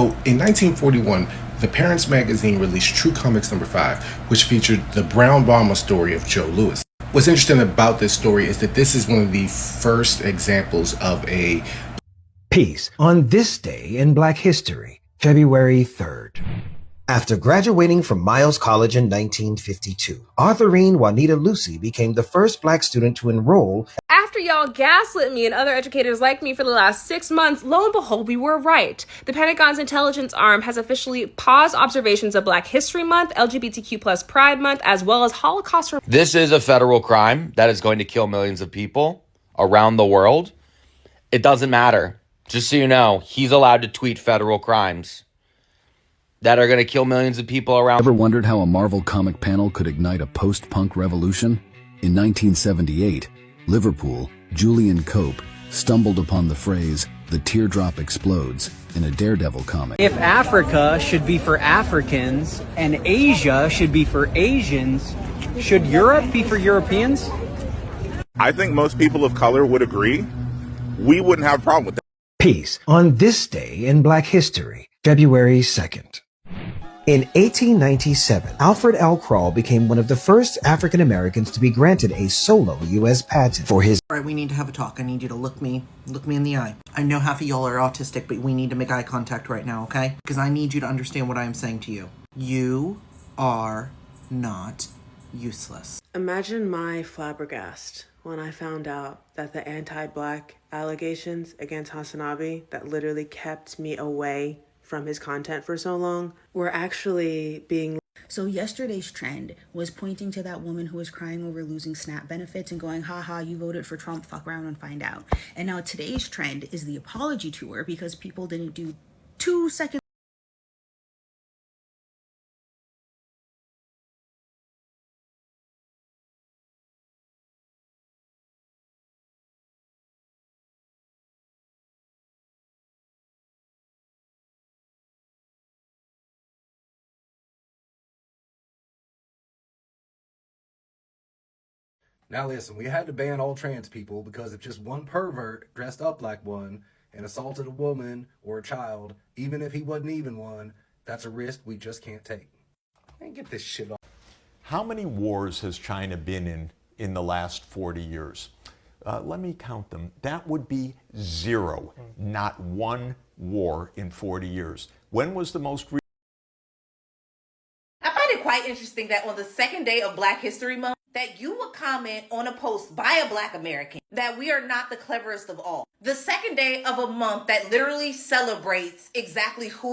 So in 1941, the Parents magazine released True Comics number 5, which featured the Brown Bomber story of Joe Louis. What's interesting about this story is that this is one of the first examples of a piece on this day in Black history, February 3rd. After graduating from Miles College in 1952, Arthurine Juanita Lucy became the first Black student to enroll. After y'all gaslit me and other educators like me for the last 6 months, lo and behold, we were right. The Pentagon's intelligence arm has officially paused observations of Black History Month, LGBTQ plus Pride Month, as well as Holocaust. This is a federal crime that is going to kill millions of people around the world. It doesn't matter. Just so you know, he's allowed to tweet federal crimes that are going to kill millions of people around. Ever wondered how a Marvel comic panel could ignite a post-punk revolution? In 1978, Liverpool, Julian Cope stumbled upon the phrase, "The teardrop explodes," in a Daredevil comic. If Africa should be for Africans and Asia should be for Asians, should Europe be for Europeans? I think most people of color would agree. We wouldn't have a problem with that. Peace on this day in Black history, February 2nd. In 1897, Alfred L. Krall became one of the first African Americans to be granted a solo U.S. patent for his. All right, we need to have a talk. I need you to look me in the eye. I know half of y'all are autistic, but we need to make eye contact right now, okay? Because I need you to understand what I am saying to you. You are not useless. Imagine my flabbergast when I found out that the anti-Black allegations against Hasanabi that literally kept me away from his content for so long were actually being. So yesterday's trend was pointing to that woman who was crying over losing SNAP benefits and going, haha, you voted for Trump, fuck around and find out. And now today's trend is the apology tour because people didn't do 2 seconds. Now listen, we had to ban all trans people because if just one pervert dressed up like one and assaulted a woman or a child, even if he wasn't even one, that's a risk we just can't take. Man, get this shit off. How many wars has China been in the last 40 years? Let me count them. That would be 0. Not one war in 40 years. When was the most I find it quite interesting that on the second day of Black History Month, that you would comment on a post by a Black American that we are not the cleverest of all. The second day of a month that literally celebrates exactly who